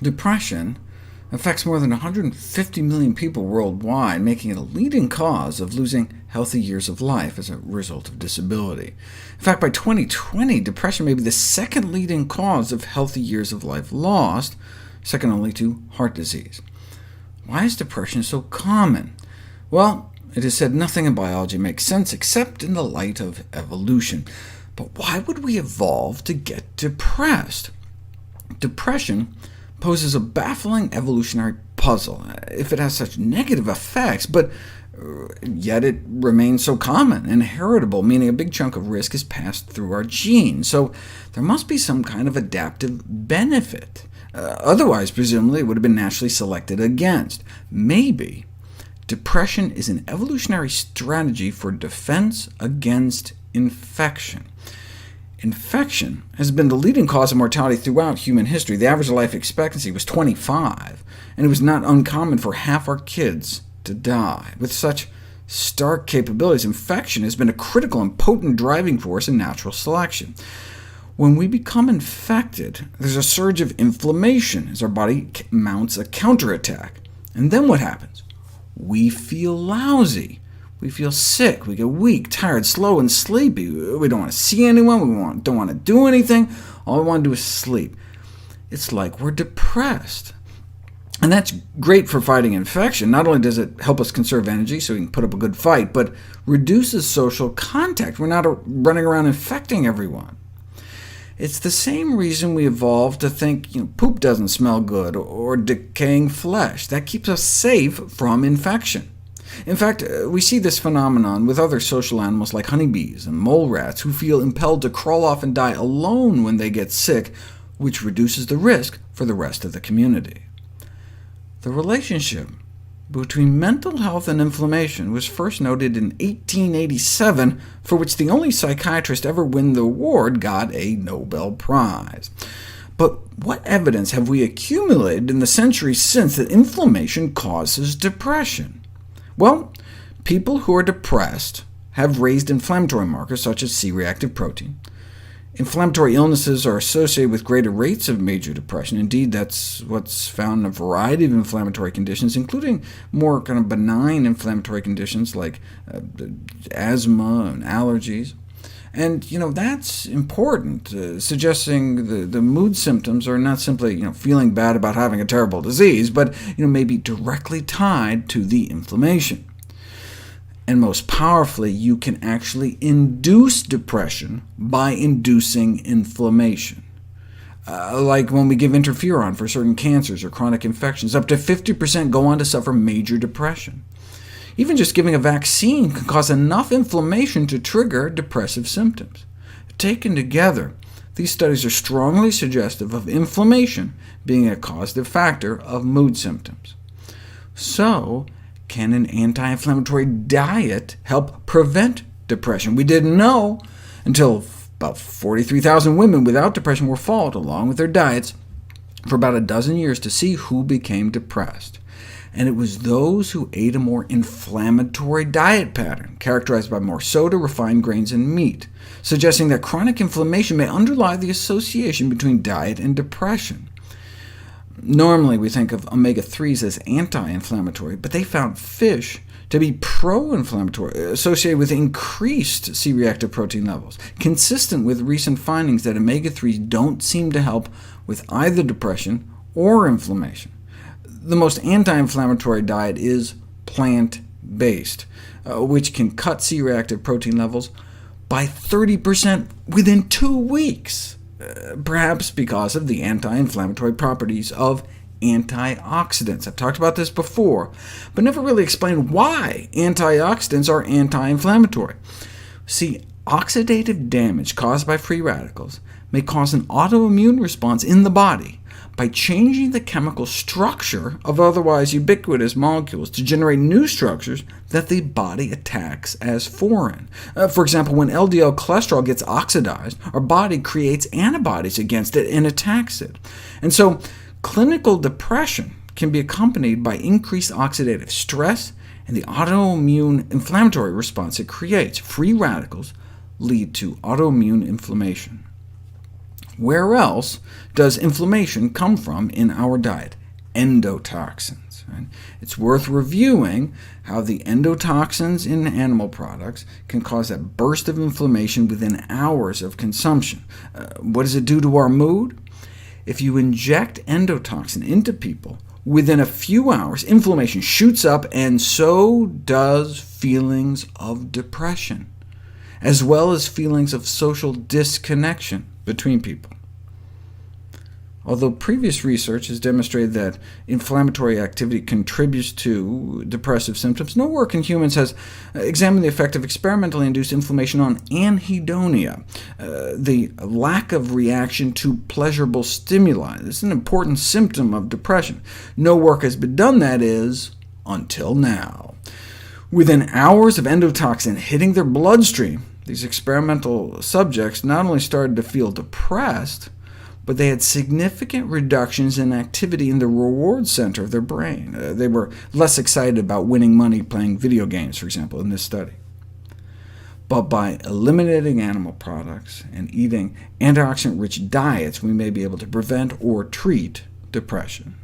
Depression affects more than 150 million people worldwide, making it a leading cause of losing healthy years of life as a result of disability. In fact, by 2020, depression may be the second leading cause of healthy years of life lost, second only to heart disease. Why is depression so common? Well, it is said nothing in biology makes sense except in the light of evolution. But why would we evolve to get depressed? Depression poses a baffling evolutionary puzzle, if it has such negative effects, but yet it remains so common and heritable, meaning a big chunk of risk is passed through our genes. So there must be some kind of adaptive benefit. Otherwise, presumably, it would have been naturally selected against. Maybe depression is an evolutionary strategy for defense against infection. Infection has been the leading cause of mortality throughout human history. The average life expectancy was 25, and it was not uncommon for half our kids to die. With such stark capabilities, infection has been a critical and potent driving force in natural selection. When we become infected, there's a surge of inflammation as our body mounts a counterattack. And then what happens? We feel lousy. We feel sick, we get weak, tired, slow, and sleepy. We don't want to see anyone, don't want to do anything. All we want to do is sleep. It's like we're depressed. And that's great for fighting infection. Not only does it help us conserve energy so we can put up a good fight, but reduces social contact. We're not running around infecting everyone. It's the same reason we evolved to think poop doesn't smell good, or decaying flesh. That keeps us safe from infection. In fact, we see this phenomenon with other social animals like honeybees and mole rats, who feel impelled to crawl off and die alone when they get sick, which reduces the risk for the rest of the community. The relationship between mental health and inflammation was first noted in 1887, for which the only psychiatrist ever win the award got a Nobel Prize. But what evidence have we accumulated in the centuries since that inflammation causes depression? Well, people who are depressed have raised inflammatory markers such as C-reactive protein. Inflammatory illnesses are associated with greater rates of major depression. Indeed, that's what's found in a variety of inflammatory conditions, including more kind of benign inflammatory conditions like asthma and allergies. And that's important, suggesting the mood symptoms are not simply feeling bad about having a terrible disease, but maybe directly tied to the inflammation. And most powerfully, you can actually induce depression by inducing inflammation. Like when we give interferon for certain cancers or chronic infections, up to 50% go on to suffer major depression. Even just giving a vaccine can cause enough inflammation to trigger depressive symptoms. Taken together, these studies are strongly suggestive of inflammation being a causative factor of mood symptoms. So, can an anti-inflammatory diet help prevent depression? We didn't know until about 43,000 women without depression were followed, along with their diets, for about a dozen years to see who became depressed. And it was those who ate a more inflammatory diet pattern, characterized by more soda, refined grains, and meat, suggesting that chronic inflammation may underlie the association between diet and depression. Normally, we think of omega-3s as anti-inflammatory, but they found fish to be pro-inflammatory, associated with increased C-reactive protein levels, consistent with recent findings that omega-3s don't seem to help with either depression or inflammation. The most anti-inflammatory diet is plant-based, which can cut C-reactive protein levels by 30% within 2 weeks, perhaps because of the anti-inflammatory properties of antioxidants. I've talked about this before, but never really explained why antioxidants are anti-inflammatory. See, oxidative damage caused by free radicals may cause an autoimmune response in the body by changing the chemical structure of otherwise ubiquitous molecules to generate new structures that the body attacks as foreign. For example, when LDL cholesterol gets oxidized, our body creates antibodies against it and attacks it. And so clinical depression can be accompanied by increased oxidative stress and the autoimmune inflammatory response it creates. Free radicals lead to autoimmune inflammation. Where else does inflammation come from in our diet? Endotoxins. Right? It's worth reviewing how the endotoxins in animal products can cause a burst of inflammation within hours of consumption. What does it do to our mood? If you inject endotoxin into people, within a few hours, inflammation shoots up, and so does feelings of depression, as well as feelings of social disconnection between people. Although previous research has demonstrated that inflammatory activity contributes to depressive symptoms, no work in humans has examined the effect of experimentally induced inflammation on anhedonia, the lack of reaction to pleasurable stimuli. This is an important symptom of depression. No work has been done, that is, until now. Within hours of endotoxin hitting their bloodstream, these experimental subjects not only started to feel depressed, but they had significant reductions in activity in the reward center of their brain. They were less excited about winning money playing video games, for example, in this study. But by eliminating animal products and eating antioxidant-rich diets, we may be able to prevent or treat depression.